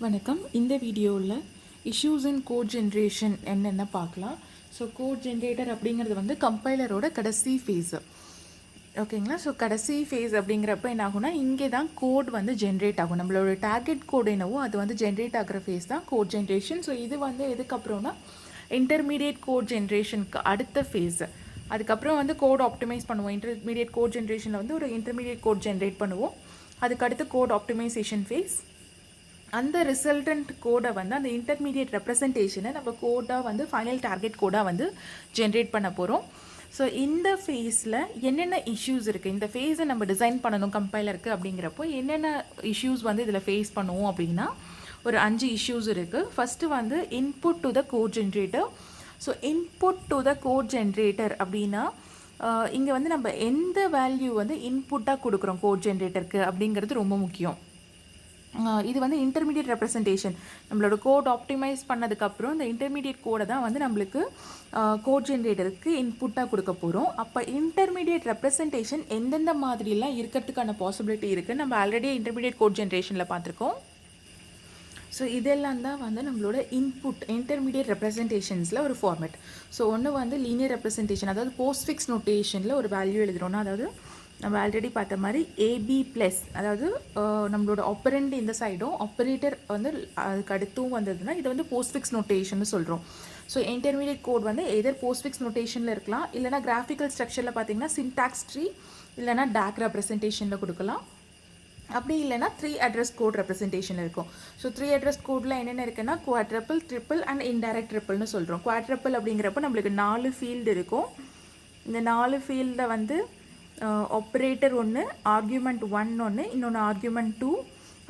வணக்கம். இந்த வீடியோவில் இஷ்யூஸ் இன் கோட் ஜென்ரேஷன் என்னென்ன பார்க்கலாம். ஸோ கோட் ஜென்ரேட்டர் அப்படிங்கிறது வந்து கம்பைலரோட கடைசி ஃபேஸு. ஓகேங்களா. ஸோ கடைசி ஃபேஸ் அப்படிங்கிறப்ப என்ன ஆகும்னா இங்கே தான் கோட் வந்து ஜென்ரேட் ஆகும். நம்மளோட டார்கெட் கோட் என்னவோ அது வந்து ஜென்ரேட் ஆகிற ஃபேஸ் தான் கோட் ஜென்ரேஷன். ஸோ இது வந்து எதுக்கப்புறம்னா இன்டர்மீடியட் கோட் ஜென்ரேஷனுக்கு அடுத்த ஃபேஸு. அதுக்கப்புறம் வந்து கோட் ஆப்டிமைஸ் பண்ணுவோம். இன்டர்மீடியட் கோட் ஜென்ரேஷனில் வந்து ஒரு இன்டர்மீடியட் கோட் ஜென்ரேட் பண்ணுவோம். அதுக்கடுத்து கோட் ஆப்டிமைசேஷன் ஃபேஸ். அந்த ரிசல்டன்ட் கோடை வந்து அந்த இன்டர்மீடியட் ரெப்ரசன்டேஷனை நம்ம கோடாக வந்து ஃபைனல் டார்கெட் கோடாக வந்து ஜென்ரேட் பண்ண போகிறோம். ஸோ இந்த ஃபேஸில் என்னென்ன இஷ்யூஸ் இருக்குது, இந்த ஃபேஸை நம்ம டிசைன் பண்ணணும் கம்பைலருக்கு அப்படிங்கிறப்போ என்னென்ன இஷ்யூஸ் வந்து இதில் ஃபேஸ் பண்ணுவோம் அப்படின்னா ஒரு 5 இஷ்யூஸ் இருக்குது. ஃபஸ்ட்டு வந்து input to the code generator. So input to the code generator அப்படின்னா இங்கே வந்து நம்ம எந்த வேல்யூ வந்து இன்புட்டாக கொடுக்குறோம் கோட் ஜென்ரேட்டருக்கு அப்படிங்கிறது ரொம்ப முக்கியம். இது வந்து இன்டர்மீடியட் ரெப்ரசன்டேஷன். நம்மளோட கோட் ஆப்டிமைஸ் பண்ணதுக்கப்புறம் இந்த இன்டர்மீடியட் கோடை தான் வந்து நம்மளுக்கு கோட் ஜென்ரேட்டருக்கு இன்புட்டாக கொடுக்க போகிறோம். அப்போ இன்டர்மீடியட் ரெப்ரசன்டேஷன் எந்தெந்த மாதிரிலாம் இருக்கிறதுக்கான பாசிபிலிட்டி இருக்குது நம்ம ஆல்ரெடி இன்டர்மீடியட் கோட் ஜென்ரேஷனில் பார்த்துருக்கோம். ஸோ இதெல்லாம் தான் வந்து நம்மளோட இன்புட் இன்டர்மீடியட் ரெப்ரசன்டேஷன்ஸில் ஒரு ஃபார்மேட். ஸோ ஒன்று வந்து லீனியர் ரெப்ரசன்டேஷன், அதாவது போஸ்ட்ஃபிக்ஸ் நோட்டேஷனில் ஒரு வேல்யூ எழுதுகிறோன்னா, அதாவது நம்ம ஆல்ரெடி பார்த்த மாதிரி ஏபி ப்ளஸ், அதாவது நம்மளோட ஆப்பரண்ட் இந்த சைடும் ஆப்பரேட்டர் வந்து அதுக்கு அடுத்தும் வந்ததுன்னா இது வந்து போஸ்ட்ஃபிக்ஸ் நோட்டேஷன் சொல்கிறோம். ஸோ இன்டர்மீடியட் கோட் வந்து எதர் போஸ்ட்ஃபிக்ஸ் நோட்டேஷனில் இருக்கலாம், இல்லைனா கிராஃபிக்கல் ஸ்ட்ரக்சரில் பார்த்தீங்கன்னா சின்டாக்ஸ் ட்ரீ இல்லைனா டாக் ரெப்ரசன்டேஷனில் கொடுக்கலாம். அப்படி இல்லைனா 3 அட்ரஸ் கோட் ரெப்ரசன்டேஷன் இருக்கும். ஸோ 3 அட்ரஸ் கோடில் என்னென்ன இருக்குன்னா குவாட்ரப்பிள், ட்ரிப்பிள் அண்ட் இன்டைரக்ட் ட்ரிப்பிள்னு சொல்கிறோம். குவாட்ரப்பிள் அப்படிங்கிறப்ப நம்மளுக்கு 4 ஃபீல்டு இருக்கும். இந்த 4 ஃபீல்டில் வந்து ஆப்ரேட்டர் ஒன்று, ஆர்கியூமெண்ட் 1 ஒன்று, இன்னொன்று ஆர்கியூமெண்ட் 2,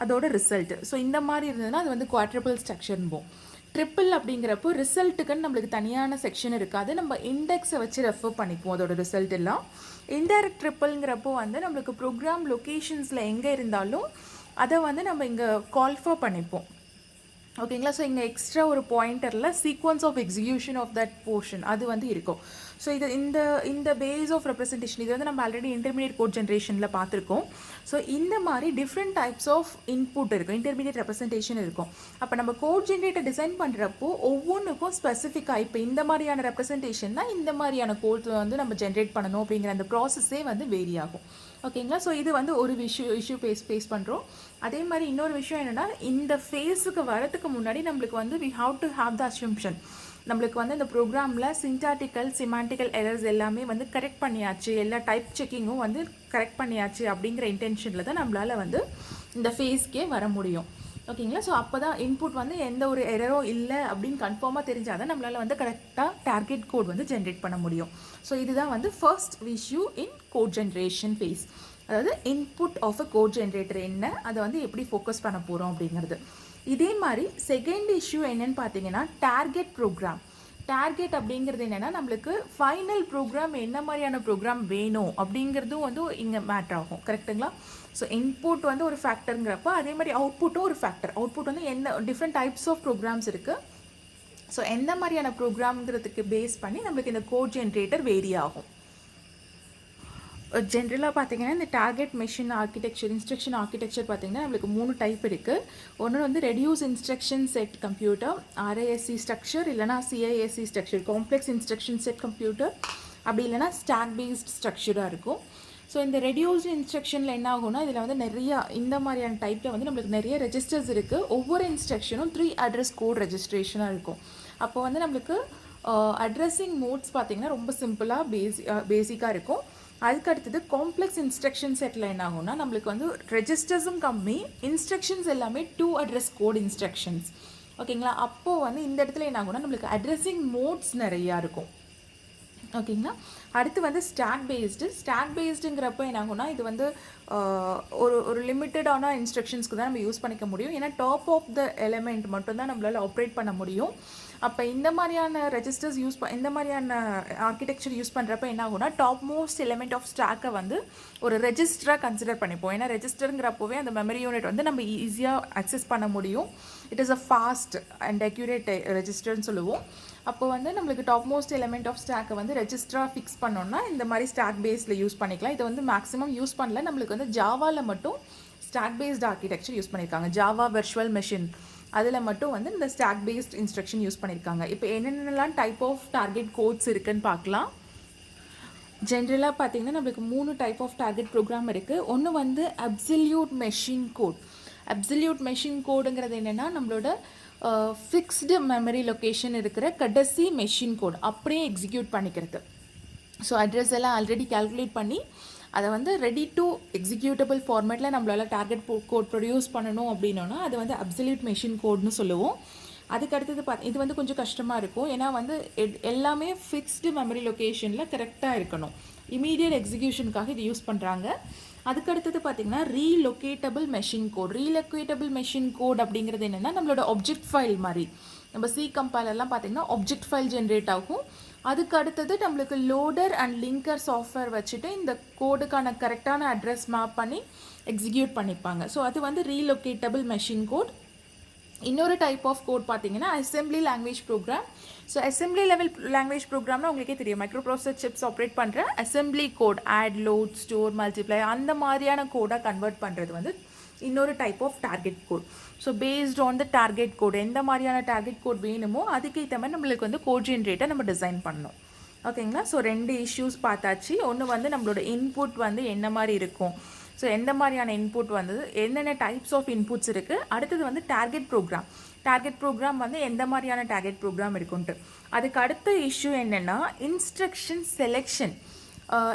அதோட ரிசல்ட். ஸோ இந்த மாதிரி இருந்ததுன்னா அது வந்து குவாட்ரப்பிள் ஸ்ட்ரக்சர்ன்போம். ட்ரிப்பிள் அப்படிங்கிறப்போ ரிசல்ட்டுக்குன்னு நம்மளுக்கு தனியான செக்ஷன் இருக்காது, நம்ம இண்டெக்ஸை வச்சு ரெஃபர் பண்ணிப்போம் அதோட ரிசல்ட் எல்லாம். இன்டைரக்ட் ட்ரிப்பிள்ங்கிறப்போ வந்து நம்மளுக்கு ப்ரோக்ராம் லொக்கேஷன்ஸில் எங்கே இருந்தாலும் அதை வந்து நம்ம இங்கே கால்ஃபர் பண்ணிப்போம். ஓகேங்களா. ஸோ இங்கே எக்ஸ்ட்ரா ஒரு பாயிண்டரில் sequence of execution of that portion அது வந்து இருக்கும். ஸோ இது இந்த பேஸ் ஆஃப் ரெப்ரசன்டேஷன் இது வந்து நம்ம ஆல்ரெடி இன்டர்மீடியட் கோட் ஜென்ரேஷனில் பார்த்துருக்கோம். ஸோ இந்த மாதிரி டிஃப்ரெண்ட் டைப்ஸ் ஆஃப் இன்புட் இருக்கும், இன்டர்மீடியட் ரெப்ரசன்டேஷன் இருக்கும். அப்போ நம்ம கோட் ஜென்ரேட்டர் டிசைன் பண்ணுறப்போ ஒவ்வொன்றுக்கும் ஸ்பெசிஃபிக்காக இப்போ இந்த மாதிரியான ரெப்ரசன்டேஷன் தான் இந்த மாதிரியான கோட் வந்து நம்ம ஜென்ரேட் பண்ணணும் அப்படிங்கிற அந்த ப்ராசஸே வந்து வேரி ஆகும். ஓகேங்களா. ஸோ இது வந்து ஒரு இஷ்யூ ஃபேஸ் பண்ணுறோம். அதே மாதிரி இன்னொரு விஷயம் என்னென்னா இந்த ஃபேஸுக்கு வரதுக்கு முன்னாடி நம்மளுக்கு வந்து we have to have the assumption. நம்மளுக்கு வந்து இந்த ப்ரோக்ராமில் சின்டாட்டிக்கல் சிமாண்டிக்கல் எரர்ஸ் எல்லாமே வந்து கரெக்ட் பண்ணியாச்சு, எல்லா டைப் செக்கிங்கும் வந்து கரெக்ட் பண்ணியாச்சு அப்படிங்கிற இன்டென்ஷனில் தான் நம்மளால் வந்து இந்த ஃபேஸ்க்கே வர முடியும். ஓகேங்களா. ஸோ அப்போ தான் இன்புட் வந்து எந்த ஒரு எரரும் இல்லை அப்படின்னு கன்ஃபார்மாக தெரிஞ்சால் தான் நம்மளால் வந்து கரெக்டாக டார்கெட் கோட் வந்து ஜென்ரேட் பண்ண முடியும். ஸோ இதுதான் வந்து first issue in code generation phase. அதாவது input of a code generator என்ன, அதை வந்து எப்படி ஃபோக்கஸ் பண்ண போகிறோம் அப்படிங்கிறது. இதே மாதிரி செகண்ட் இஷ்யூ என்னன்னு பார்த்தீங்கன்னா டார்கெட் ப்ரோக்ராம். டார்கெட் அப்படிங்கிறது என்னென்னா நம்மளுக்கு ஃபைனல் ப்ரோக்ராம் என்ன மாதிரியான ப்ரோக்ராம் வேணும் அப்படிங்கிறதும் வந்து இங்கே மேட்ரு ஆகும். கரெக்டுங்களா. ஸோ இன்புட் வந்து ஒரு ஃபேக்டருங்கிறப்ப அதே மாதிரி அவுட்புட்டும் ஒரு ஃபேக்டர். அவுட்புட் வந்து என்ன டிஃப்ரெண்ட் டைப்ஸ் ஆஃப் ப்ரோக்ராம்ஸ் இருக்குது. ஸோ எந்த மாதிரியான ப்ரோக்ராம்ங்கிறதுக்கு பேஸ் பண்ணி நம்மளுக்கு இந்த கோட் ஜென்ரேட்டர் வேரி ஆகும். ஜென்ரலாக பார்த்தீங்கன்னா இந்த target machine architecture, instruction architecture பார்த்தீங்கன்னா நம்மளுக்கு 3 டைப் இருக்குது. ஒன்று வந்து reduce instruction set computer, RISC structure, இல்லைனா CISC structure, complex instruction set computer, அப்படி இல்லைனா ஸ்டாக் பேஸ்ட் ஸ்ட்ரக்சராக இருக்கும். ஸோ இந்த ரெடியூஸ்ட் இன்ஸ்ட்ரக்ஷனில் என்ன ஆகும்னா இதில் வந்து நிறையா இந்த மாதிரியான டைப்பில் வந்து நம்மளுக்கு நிறைய ரெஜிஸ்டர்ஸ் இருக்குது. ஒவ்வொரு இன்ஸ்ட்ரக்ஷனும் 3 அட்ரஸ் கோட் ரெஜிஸ்ட்ரேஷனாக இருக்கும். அப்போ வந்து நம்மளுக்கு அட்ரஸிங் மோட்ஸ் பார்த்திங்கன்னா ரொம்ப சிம்பிளாக பேசிக்காக இருக்கும். அதுக்கு அடுத்தது காம்ப்ளெக்ஸ் இன்ஸ்ட்ரக்ஷன் செட்டில் என்ன ஆகும்னா நம்மளுக்கு வந்து ரெஜிஸ்டர்ஸும் கம்மி, இன்ஸ்ட்ரக்ஷன்ஸ் எல்லாமே 2 அட்ரஸ் கோட் இன்ஸ்ட்ரக்ஷன்ஸ். ஓகேங்களா. அப்போது வந்து இந்த இடத்துல என்ன ஆகும்னா நம்மளுக்கு அட்ரஸிங் மோட்ஸ் நிறையா இருக்கும். ஓகேங்களா. அடுத்து வந்து ஸ்டாக் பேஸ்டுங்கிறப்ப என்ன ஆகும்னா இது வந்து ஒரு லிமிட்டடான இன்ஸ்ட்ரக்ஷன்ஸ்க்கு தான் நம்ம யூஸ் பண்ணிக்க முடியும். ஏன்னா டாப் ஆஃப் த எலிமெண்ட் மட்டும்தான் நம்மளால் ஆப்ரேட் பண்ண முடியும். அப்போ இந்த மாதிரியான ரெஜிஸ்டர்ஸ் இந்த மாதிரியான ஆர்கிடெக்சர் யூஸ் பண்ணுறப்ப என்ன ஆகும்னா டாப் மோஸ்ட் எலிமெண்ட் ஆஃப் ஸ்டாக்கை வந்து ஒரு ரெஜிஸ்டராக கன்சிடர் பண்ணிப்போம். ஏன்னா ரெஜிஸ்டருங்கிறப்போவே அந்த மெமரி யூனிட் வந்து நம்ம ஈஸியாக அக்சஸ் பண்ண முடியும். It is a fast and accurate ரெஜிஸ்டர்னு சொல்லுவோம். அப்போ வந்து நம்மளுக்கு டாப் மோஸ்ட் எலிமெண்ட் ஆஃப் ஸ்டாக்கை வந்து ரெஜிஸ்டராக ஃபிக்ஸ் பண்ணோன்னா இந்த மாதிரி ஸ்டாக் பேஸில் யூஸ் பண்ணிக்கலாம். இதை வந்து மேக்ஸிமம் யூஸ் பண்ணல, நம்மளுக்கு வந்து ஜாவாவில் மட்டும் ஸ்டாக் பேஸ்ட் ஆர்கிடெக்சர் யூஸ் பண்ணியிருக்காங்க. ஜாவா வெர்ச்சுவல் மெஷின் அதில் மட்டும் வந்து இந்த ஸ்டாக் பேஸ்ட் இன்ஸ்ட்ரக்ஷன் யூஸ் பண்ணியிருக்காங்க. இப்போ என்னென்னலாம் டைப் ஆஃப் டார்கெட் கோட்ஸ் இருக்குன்னு பார்க்கலாம். ஜென்ரலாக பார்த்தீங்கன்னா நம்மளுக்கு 3 டைப் ஆஃப் டார்கெட் ப்ரோக்ராம் இருக்குது. ஒன்று வந்து absolute machine code. Absolute machine கோடுங்கிறது என்னென்னா நம்மளோட ஃபிக்ஸ்டு மெமரி லொக்கேஷன் இருக்கிற கடைசி மெஷின் கோட் அப்படியே எக்ஸிக்யூட் பண்ணிக்கிறது. ஸோ அட்ரஸ் எல்லாம் ஆல்ரெடி கால்குலேட் பண்ணி அதை வந்து ரெடி டு எக்ஸிக்யூட்டபிள் ஃபார்மேட்டில் நம்மளால் டார்கெட் கோட் ப்ரொடியூஸ் பண்ணணும் அப்படின்னோன்னா அது வந்து அப்சல்யூட் மெஷின் கோட்னு சொல்லுவோம். அதுக்கு அடுத்தது இது வந்து கொஞ்சம் கஷ்டமாக இருக்கும். ஏன்னா வந்து எல்லாமே ஃபிக்ஸ்டு மெமரி லொக்கேஷனில் கரெக்டாக இருக்கணும். இமீடியட் எக்ஸிக்யூஷனுக்காக இது யூஸ் பண்ணுறாங்க. அதுக்கடுத்தது பார்த்திங்கன்னா ரீலொக்கேட்டபிள் மெஷின் கோட். ரீலொக்கேட்டபிள் மெஷின் கோட் அப்படிங்கிறது என்னென்னா நம்மளோட ஆப்ஜெக்ட் ஃபைல் மாதிரி. நம்ம சி கம்பைலர்லாம் பார்த்திங்கன்னா ஆப்ஜெக்ட் ஃபைல் ஜென்ரேட் ஆகும். அதுக்கு அடுத்தது நம்மளுக்கு லோடர் அண்ட் லிங்கர் சாஃப்ட்வேர் வச்சுட்டு இந்த கோடுக்கான கரெக்டான அட்ரஸ் மேப் பண்ணி எக்ஸிக்யூட் பண்ணிப்பாங்க. ஸோ அது வந்து ரீலொக்கேட்டபிள் மெஷின் கோட். இன்னொரு டைப் ஆஃப் கோட் பார்த்தீங்கன்னா assembly language program. So assembly level language ப்ரோக்ராம்னா உங்களுக்கே தெரியும், மைக்ரோ ப்ராசஸர் சிப்ஸ் ஆப்ரேட் பண்ணுற assembly code, add, load, store, multiply அந்த மாதிரியான கோடாக கன்வெர்ட் பண்ணுறது வந்து இன்னொரு type of target code. So based on the target code எந்த மாதிரியான டார்கெட் கோட் வேணுமோ அதுக்கேற்ற மாதிரி நம்மளுக்கு வந்து கோட் ஜென்ரேட்டை நம்ம டிசைன் பண்ணணும். ஓகேங்களா? ஸோ 2 இஷ்யூஸ் பார்த்தாச்சு. ஒன்று வந்து நம்மளோட இன்புட் வந்து என்ன மாதிரி இருக்கும், ஸோ எந்த மாதிரியான இன்புட் வந்தது, என்னென்ன டைப்ஸ் ஆஃப் இன்புட்ஸ் இருக்குது. அடுத்தது வந்து டார்கெட் ப்ரோக்ராம். டார்கெட் ப்ரோக்ராம் வந்து எந்த மாதிரியான டார்கெட் ப்ரோக்ராம் இருக்குன்ட்டு. அதுக்கு அடுத்த இஷ்யூ என்னென்னா இன்ஸ்ட்ரக்ஷன் செலெக்ஷன்.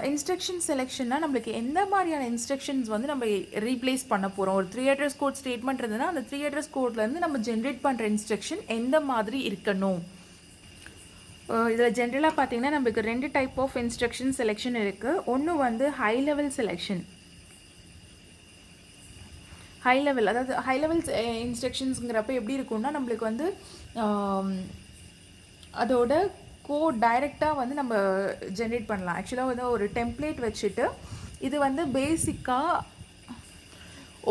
இன்ஸ்ட்ரக்ஷன் செலெக்ஷன்னா நம்மளுக்கு எந்த மாதிரியான இன்ஸ்ட்ரக்ஷன்ஸ் வந்து நம்ம ரீப்ளேஸ் பண்ண போகிறோம். ஒரு 3 அட்ரஸ் கோட் ஸ்டேட்மெண்ட் இருந்ததுன்னா அந்த 3 அட்ரஸ் கோட்லேருந்து நம்ம ஜென்ரேட் பண்ணுற இன்ஸ்ட்ரக்ஷன் எந்த மாதிரி இருக்கணும். இதில் ஜென்ரலாக பார்த்தீங்கன்னா நம்மளுக்கு 2 டைப் ஆஃப் இன்ஸ்ட்ரக்ஷன் செலெக்ஷன் இருக்குது. ஒன்று வந்து high level selection. High level அதாவது ஹை லெவல் இன்ஸ்ட்ரக்ஷன்ஸுங்கிறப்ப எப்படி இருக்கும்னா நம்மளுக்கு வந்து அதோட கோட் டைரெக்டாக வந்து நம்ம ஜென்ரேட் பண்ணலாம். ஆக்சுவலாக வந்து ஒரு டெம்ப்ளேட் வச்சுட்டு இது வந்து பேசிக்காக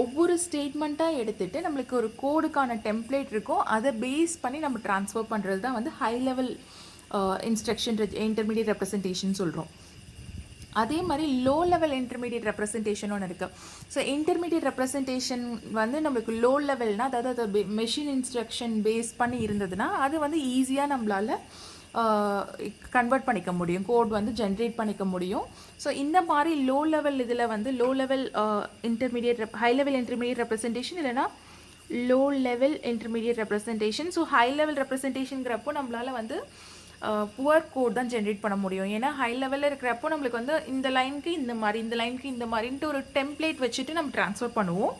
ஒவ்வொரு ஸ்டேட்மெண்ட்டாக எடுத்துகிட்டு நம்மளுக்கு ஒரு கோடுக்கான டெம்ப்ளேட் இருக்கும், அதை பேஸ் பண்ணி நம்ம ட்ரான்ஸ்ஃபர் பண்ணுறது தான் வந்து high level instruction intermediate representation சொல்கிறோம். அதே மாதிரி லோ லெவல் இன்டர்மீடியட் ரெப்ரசன்டேஷன் ஒன்று இருக்குது. ஸோ இன்டர்மீடியட் ரெப்ரசன்டேஷன் வந்து நம்மளுக்கு லோ லெவல்னால் அதாவது அது மெஷின் இன்ஸ்ட்ரக்ஷன் பேஸ் பண்ணி இருந்ததுன்னா அது வந்து ஈஸியாக நம்மளால் கன்வெர்ட் பண்ணிக்க முடியும், கோட் வந்து ஜென்ரேட் பண்ணிக்க முடியும். ஸோ இந்த மாதிரி லோ லெவல் இதில் வந்து low level intermediate high level intermediate representation இல்லைனா low level intermediate representation. So high level ரெப்ரசன்டேஷனுங்கிறப்போ நம்மளால் வந்து புவர் கோட் தான் ஜென்ரேட் பண்ண முடியும். ஏன்னா ஹை லெவலில் இருக்கிறப்போ நம்மளுக்கு வந்து இந்த லைனுக்கு இந்த மாதிரி இந்த லைனுக்கு இந்த மாதிரின்ட்டு ஒரு டெம்ப்ளேட் வச்சுட்டு நம்ம ட்ரான்ஸ்ஃபர் பண்ணுவோம்.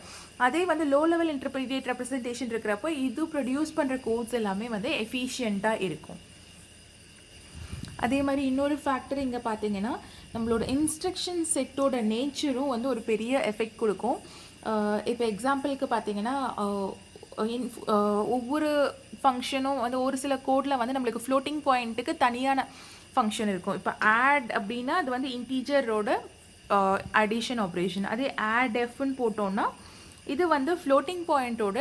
அதே வந்து லோ லெவல் இன்டர்மீடியட் ரெப்ரசன்டேஷன் இருக்கிறப்போ இது ப்ரொடியூஸ் பண்ணுற கோட்ஸ் எல்லாமே வந்து எஃபிஷியண்ட்டாக இருக்கும். அதே மாதிரி இன்னொரு ஃபேக்டர் இங்கே பார்த்தீங்கன்னா நம்மளோட இன்ஸ்ட்ரக்ஷன் செட்டோட நேச்சரும் வந்து ஒரு பெரிய எஃபெக்ட் கொடுக்கும். இப்போ எக்ஸாம்பிளுக்கு பார்த்தீங்கன்னா ஒவ்வொரு ஃபங்க்ஷனும் வந்து ஒரு சில கோடில் வந்து நம்மளுக்கு ஃப்ளோட்டிங் பாயிண்ட்டுக்கு தனியான ஃபங்க்ஷன் இருக்கும். இப்போ ஆட் அப்படின்னா அது வந்து இன்டீஜரோட அடிஷன் ஆப்ரேஷன். அதே ஆட் எஃப்னு போட்டோன்னா இது வந்து ஃப்ளோட்டிங் பாயிண்ட்டோட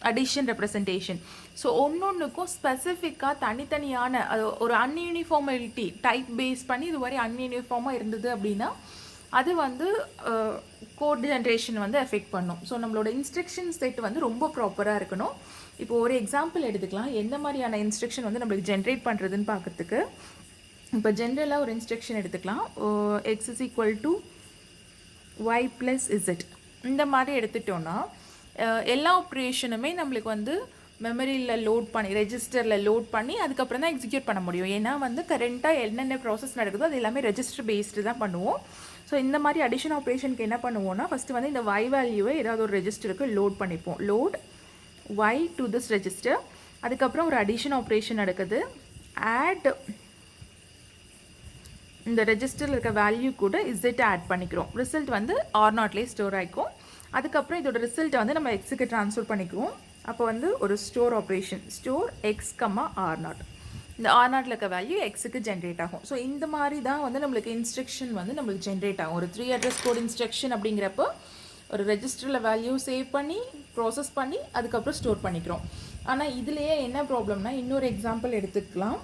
அடிஷன் ரெப்ரசன்டேஷன். ஸோ ஒன்னொன்றுக்கும் ஸ்பெசிஃபிக்காக தனித்தனியான ஒரு அன்யூனிஃபார்மிலிட்டி டைப் பேஸ் பண்ணி இது மாதிரி அன்யூனிஃபார்மாக இருந்தது அப்படின்னா அது வந்து கோட் ஜென்ரேஷன் வந்து எஃபெக்ட் பண்ணும். ஸோ நம்மளோட இன்ஸ்ட்ரக்ஷன் செட் வந்து ரொம்ப ப்ராப்பராக இருக்கணும். இப்போ ஒரு எக்ஸாம்பிள் எடுத்துக்கலாம், எந்த மாதிரியான இன்ஸ்ட்ரக்ஷன் வந்து நம்மளுக்கு ஜென்ரேட் பண்ணுறதுன்னு பார்க்குறதுக்கு. இப்போ ஜென்ரலாக ஒரு இன்ஸ்ட்ரக்ஷன் எடுத்துக்கலாம், x is equal to y plus z. இந்த மாதிரி எடுத்துட்டோன்னா எல்லா ஆப்ரேஷனுமே நம்மளுக்கு வந்து மெமரியில் லோட் பண்ணி ரெஜிஸ்டரில் லோட் பண்ணி அதுக்கப்புறம் தான் எக்ஸிக்யூட் பண்ண முடியும். ஏன்னா வந்து கரெண்ட்டாக என்னென்ன ப்ராசஸ் நடக்குதோ அது எல்லாமே ரெஜிஸ்டர் பேஸ்டு தான் பண்ணுவோம். ஸோ இந்த மாதிரி அடிஷன் ஆப்ரேஷனுக்கு என்ன பண்ணுவோம்னா ஃபஸ்ட்டு வந்து இந்த y வேல்யூவை ஏதாவது ஒரு ரெஜிஸ்டருக்கு லோட் பண்ணிப்போம். Load y to this register. அதுக்கப்புறம் ஒரு அடிஷன் ஆப்ரேஷன் நடக்குது, ஆட் இந்த ரெஜிஸ்டரில் இருக்க வேல்யூ கூட இசட் ஆட் பண்ணிக்கிறோம். ரிசல்ட் வந்து R0லேயே ஸ்டோர் ஆகிக்கும். அதுக்கப்புறம் இதோட ரிசல்ட்டை வந்து நம்ம எக்ஸுக்கு ட்ரான்ஸ்ஃபர் பண்ணிக்குவோம். அப்போ வந்து ஒரு ஸ்டோர் ஆப்ரேஷன், ஸ்டோர் எக்ஸ் கம்மா R0. இந்த R0ல் இருக்க வேல்யூ எக்ஸுக்கு ஜென்ரேட் ஆகும். ஸோ இந்த மாதிரி தான் வந்து நம்மளுக்கு இன்ஸ்ட்ரக்ஷன் வந்து நம்மளுக்கு ஜென்ரேட் ஆகும். ஒரு 3 அட்ரஸ் கோட் இன்ஸ்ட்ரக்ஷன் அப்படிங்கிறப்போ ஒரு ரெஜிஸ்டரில் வேல்யூ சேவ் பண்ணி ப்ராசஸ் பண்ணி அதுக்கப்புறம் ஸ்டோர் பண்ணிக்கிறோம். ஆனால் இதுலேயே என்ன ப்ராப்ளம்னா இன்னொரு எக்ஸாம்பிள் எடுத்துக்கலாம்.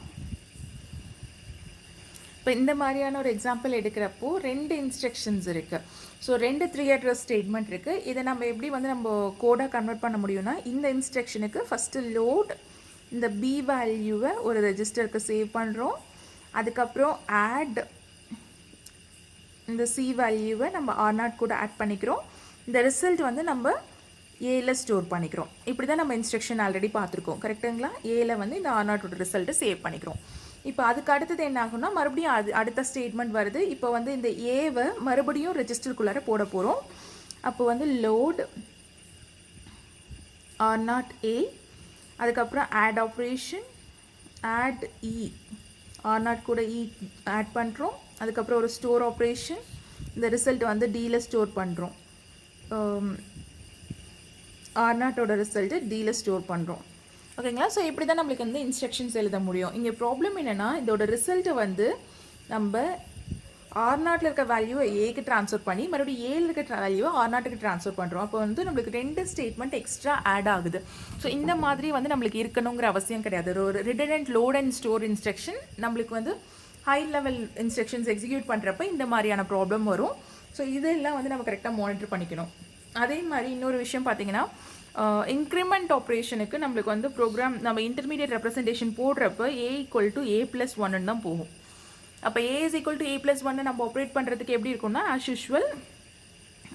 இப்போ இந்த மாதிரியான ஒரு எக்ஸாம்பிள் எடுக்கிறப்போ 2 இன்ஸ்ட்ரக்ஷன்ஸ் இருக்குது. ஸோ 2 3 அட்ரஸ் ஸ்டேட்மெண்ட் இருக்குது. இதை நம்ம எப்படி வந்து நம்ம கோடாக கன்வெர்ட் பண்ண முடியும்னா, இந்த இன்ஸ்ட்ரக்ஷனுக்கு ஃபஸ்ட்டு லோட் இந்த பி வேல்யூவை ஒரு ரெஜிஸ்டருக்கு சேவ் பண்ணுறோம். அதுக்கப்புறம் ஆட் இந்த சி வேல்யூவை நம்ம R0 கூட ஆட் பண்ணிக்கிறோம். இந்த ரிசல்ட் வந்து நம்ம ஏல ஸ்டோர் பண்ணிக்கிறோம். இப்படி தான் நம்ம இன்ஸ்ட்ரக்ஷன் ஆல்ரெடி பார்த்துருக்கோம், கரெக்டுங்களா? ஏல வந்து இந்த R0 ரிசல்ட்டை சேவ் பண்ணிக்கிறோம். இப்போ அதுக்கு அடுத்தது என்ன ஆகும்னா, மறுபடியும் அடுத்த ஸ்டேட்மெண்ட் வருது. இப்போ வந்து இந்த ஏவை மறுபடியும் ரெஜிஸ்டருக்குள்ளார போட போகிறோம். அப்போ வந்து லோட் R0A, அதுக்கப்புறம் ஆட் ஆப்ரேஷன், ஆட் இ, R0 கூட இ ஆட் பண்ணுறோம். அதுக்கப்புறம் ஒரு ஸ்டோர் ஆப்ரேஷன், இந்த ரிசல்ட் வந்து டியில் ஸ்டோர் பண்ணுறோம். R0 ரிசல்ட்டு டியில் ஸ்டோர் பண்ணுறோம். ஓகேங்களா? ஸோ இப்படி தான் நம்மளுக்கு வந்து இன்ஸ்ட்ரக்ஷன்ஸ் எழுத முடியும். இங்கே ப்ராப்ளம் என்னென்னா, இதோட ரிசல்ட்டை வந்து நம்ம R0 இருக்க வேல்யூவை ஏக்கு ட்ரான்ஸ்ஃபர் பண்ணி மறுபடியும் ஏல இருக்க வேல்யூவை R0க்கு ட்ரான்ஸ்ஃபர் பண்ணுறோம். அப்போ வந்து நம்மளுக்கு 2 ஸ்டேட்மெண்ட் எக்ஸ்ட்ரா ஆட் ஆகுது. ஸோ இந்த மாதிரி வந்து நம்மளுக்கு இருக்கணுங்கிற அவசியம் கிடையாது. ஒரு redundant load and store instruction நம்மளுக்கு வந்து ஹை லெவல் இன்ஸ்ட்ரக்ஷன்ஸ் எக்ஸிக்யூட் பண்ணுறப்ப இந்த மாதிரியான ப்ராப்ளம் வரும். ஸோ இதெல்லாம் வந்து நம்ம கரெக்டாக மானிட்டர் பண்ணிக்கணும். அதே மாதிரி இன்னொரு விஷயம் பார்த்தீங்கன்னா, இன்க்ரிமெண்ட் ஆப்ரேஷனுக்கு நம்மளுக்கு வந்து ப்ரோக்ராம் நம்ம இன்டர்மீடியட் ரெப்ரசன்டேஷன் போடுறப்ப A = A+1 தான் போகும். அப்போ A = A+1 நம்ம ஆப்ரேட் பண்ணுறதுக்கு எப்படி இருக்கும்னா, ஆஸ் யூஷுவல்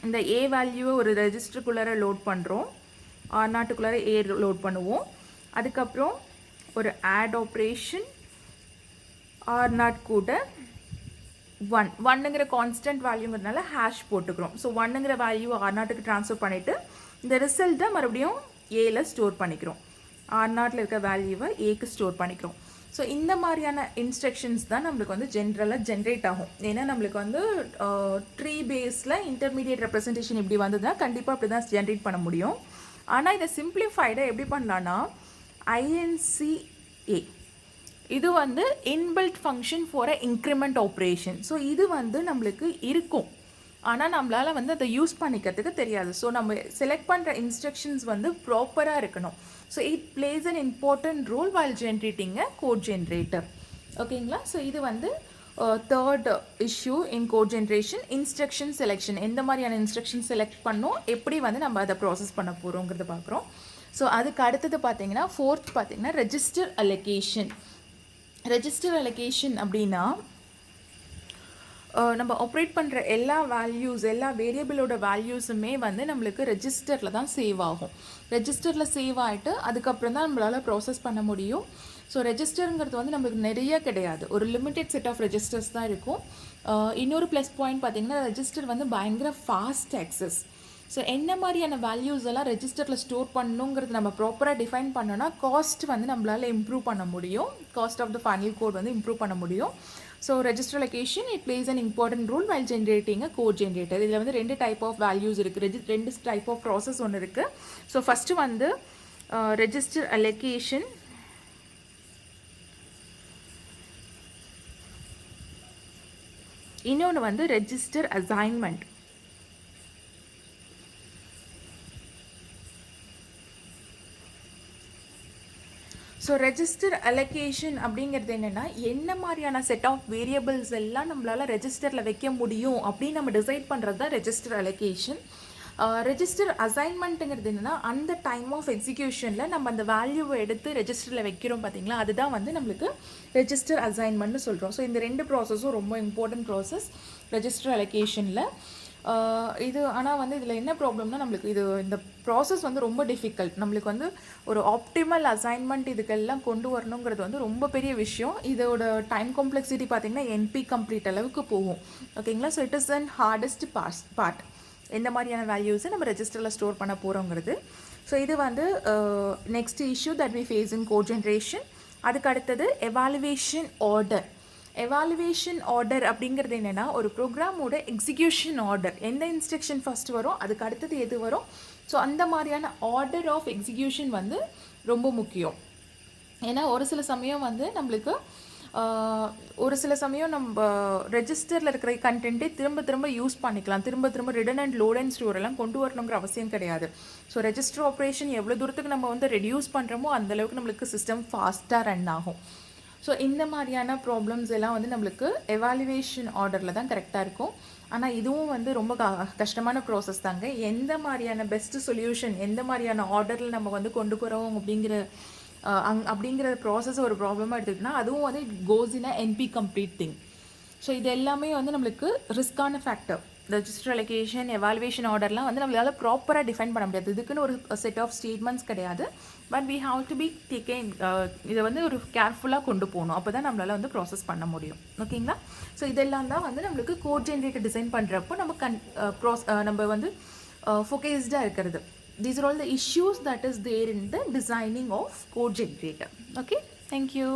இந்த A வேல்யூவை ஒரு ரெஜிஸ்டருக்குள்ளார லோட் பண்ணுறோம். R0க்குள்ளார A லோட் பண்ணுவோம். அதுக்கப்புறம் ஒரு ஆட் ஆப்ரேஷன், R0 கூட 1ங்கிற கான்ஸ்டன்ட் வேல்யூங்கிறதுனால ஹேஷ் போட்டுக்கிறோம். ஸோ 1ங்கிற வேல்யூ R0க்கு ட்ரான்ஸ்ஃபர் பண்ணிவிட்டு இந்த ரிசல்ட்டை மறுபடியும் ஏல ஸ்டோர் பண்ணிக்கிறோம். R0 இருக்க வேல்யூவை ஏக்கு ஸ்டோர் பண்ணிக்கிறோம். ஸோ இந்த மாதிரியான இன்ஸ்ட்ரக்ஷன்ஸ் தான் நம்மளுக்கு வந்து ஜென்ரலாக ஜென்ரேட் ஆகும். ஏன்னா நம்மளுக்கு வந்து ட்ரீ பேஸில் இன்டர்மீடியட் ரெப்ரசன்டேஷன் இப்படி வந்ததுன்னா கண்டிப்பாக அப்படி தான் ஜென்ரேட் பண்ண முடியும். ஆனால் இதை சிம்பிளிஃபைடாக எப்படி பண்ணலான்னா, INCA இது வந்து inbuilt function for a increment operation. So இது வந்து நம்மளுக்கு இருக்கும், ஆனால் நம்மளால் வந்து அதை யூஸ் பண்ணிக்கிறதுக்கு தெரியாது. ஸோ நம்ம செலக்ட் பண்ணுற இன்ஸ்ட்ரக்ஷன்ஸ் வந்து ப்ராப்பராக இருக்கணும். So it plays an important role while generating a code generator. ஓகேங்களா? ஸோ இது வந்து third issue in code generation, instruction selection. எந்த மாதிரியான இன்ஸ்ட்ரக்ஷன் செலக்ட் பண்ணோம், எப்படி வந்து நம்ம அதை ப்ராசஸ் பண்ண போகிறோங்கிறத பார்க்குறோம். ஸோ அதுக்கு அடுத்தது பார்த்தீங்கன்னா, ஃபோர்த் பார்த்தீங்கன்னா ரெஜிஸ்டர் அலோகேஷன். ரெஜிஸ்டர் அலோகேஷன் அப்படின்னா, நம்ம ஆப்ரேட் பண்ணுற எல்லா வேல்யூஸ், எல்லா வேரியபிளோட வேல்யூஸுமே வந்து நம்மளுக்கு ரெஜிஸ்டரில் தான் சேவ் ஆகும். ரெஜிஸ்டரில் சேவ் ஆகிட்டு அதுக்கப்புறம் தான் நம்மளால் ப்ராசஸ் பண்ண முடியும். ஸோ ரெஜிஸ்டருங்கிறது வந்து நம்மளுக்கு நிறைய கிடையாது, ஒரு லிமிட்டெட் செட் ஆஃப் ரெஜிஸ்டர்ஸ் தான் இருக்கும். இன்னொரு ப்ளஸ் பாயிண்ட் பார்த்திங்கன்னா, ரெஜிஸ்டர் வந்து பயங்கர ஃபாஸ்ட் ஆக்சஸ். ஸோ என்ன மாதிரியான வேல்யூஸ் எல்லாம் ரெஜிஸ்டரில் ஸ்டோர் பண்ணணுங்கிறது நம்ம ப்ராப்பராக டிஃபைன் பண்ணோன்னா காஸ்ட் வந்து நம்மளால் இம்ப்ரூவ் பண்ண முடியும். Cost of the final code வந்து இம்ப்ரூவ் பண்ண முடியும். So register allocation it plays an important role while generating a code generator. இதில் வந்து 2 டைப் ஆஃப் வேல்யூஸ் இருக்குது, 2 டைப் ஆஃப் ப்ராசஸ் ஒன்று இருக்குது. ஸோ ஃபஸ்ட்டு வந்து ரெஜிஸ்டர் அலோகேஷன். இன்னொன்று வந்து register assignment. So register allocation அப்படிங்கிறது என்னென்னா, என்ன மாதிரியான செட் ஆஃப் வேரியபிள்ஸ் எல்லாம் நம்மளால் ரெஜிஸ்டரில் வைக்க முடியும் அப்படின்னு நம்ம டிசைட் பண்ணுறது தான் ரெஜிஸ்டர் அலோகேஷன். ரெஜிஸ்டர் அசைன்மெண்ட்டுங்கிறது என்னென்னா, அந்த டைம் ஆஃப் எக்ஸிக்யூஷனில் நம்ம அந்த வேல்யூவை எடுத்து ரெஜிஸ்டரில் வைக்கிறோம் பார்த்தீங்களா, அதுதான் வந்து நம்மளுக்கு ரெஜிஸ்டர் அசைன்மெண்ட்னு சொல்கிறோம். ஸோ இந்த 2 ப்ராசஸும் ரொம்ப இம்பார்ட்டன்ட் ப்ராசஸ் ரெஜிஸ்டர் அலோகேஷனில். இது ஆனால் வந்து இதில் என்ன ப்ராப்ளம்னா, நம்மளுக்கு இந்த ப்ராசஸ் வந்து ரொம்ப டிஃபிகல்ட். நம்மளுக்கு வந்து ஒரு ஆப்டிமல் அசைன்மெண்ட் இதுக்கெல்லாம் கொண்டு வரணுங்கிறது வந்து ரொம்ப பெரிய விஷயம். இதோட டைம் காம்ப்ளெக்சிட்டி பார்த்திங்கன்னா NP கம்ப்ளீட் அளவுக்கு போகும். ஓகேங்களா? So it is an hardest part, எந்த மாதிரியான வேல்யூஸை நம்ம ரெஜிஸ்டரில் ஸ்டோர் பண்ண போகிறோங்கிறது. ஸோ இது வந்து next issue that we face in code generation. அதுக்கு அடுத்தது எவாலுவேஷன் ஆர்டர். எவாலுவேஷன் ஆர்டர் அப்படிங்கிறது என்னென்னா, ஒரு ப்ரோக்ராமோட எக்ஸிக்யூஷன் ஆர்டர், எந்த இன்ஸ்ட்ரக்ஷன் ஃபஸ்ட் வரும், அதுக்கு அடுத்தது எது வரும். ஸோ அந்த மாதிரியான ஆர்டர் ஆஃப் எக்ஸிக்யூஷன் வந்து ரொம்ப முக்கியம். ஏன்னா ஒரு சில சமயம் வந்து நம்மளுக்கு நம்ம ரெஜிஸ்டரில் இருக்கிற கண்டென்ட்டே திரும்ப யூஸ் பண்ணிக்கலாம், திரும்ப ரிடண்டன்ட் லோட் அண்ட் ஸ்டோர் எல்லாம் கொண்டு வரணுங்கிற அவசியம் கிடையாது. ஸோ ரெஜிஸ்டர் ஆப்ரேஷன் எவ்வளோ தூரத்துக்கு நம்ம வந்து ரெடியூஸ் பண்ணுறோமோ அந்தளவுக்கு நம்மளுக்கு சிஸ்டம் ஃபாஸ்ட்டாக ரன் ஆகும். ஸோ இந்த மாதிரியான ப்ராப்ளம்ஸ் எல்லாம் வந்து நம்மளுக்கு எவாலுவேஷன் ஆர்டரில் தான் கரெக்டாக இருக்கும். ஆனால் இதுவும் வந்து ரொம்ப கஷ்டமான ப்ராசஸ் தாங்க. எந்த மாதிரியான பெஸ்ட்டு சொல்யூஷன், எந்த மாதிரியான ஆர்டரில் நம்ம வந்து கொண்டு போகிறோம் அப்படிங்கிற ப்ராசஸ் ஒரு ப்ராப்ளமாக எடுத்துக்கிட்டோம்னா அதுவும் வந்து it goes in a NP complete thing. So இது எல்லாமே வந்து நம்மளுக்கு ரிஸ்கான ஃபேக்டர். ரெஜிஸ்டர் அலோகேஷன், எவாலுவேஷன் ஆர்டர்லாம் வந்து நம்மளால் ப்ராப்பராக டிஃபைன் பண்ண முடியாது. இதுக்குன்னு ஒரு செட் ஆஃப் ஸ்டேட்மெண்ட்ஸ் கிடையாது. But we have to be taken, இதை வந்து ஒரு கேர்ஃபுல்லாக கொண்டு போகணும். அப்போ தான் நம்மளால் வந்து ப்ராசஸ் பண்ண முடியும். ஓகேங்களா? ஸோ இதெல்லாம் தான் வந்து நம்மளுக்கு கோட் ஜென்ரேட்டர் டிசைன் பண்ணுறப்போ நம்ம நம்ம வந்து ஃபோக்கஸ்டாக இருக்கிறது. These are all the issues that is there in the designing of code generator. Okay, thank you.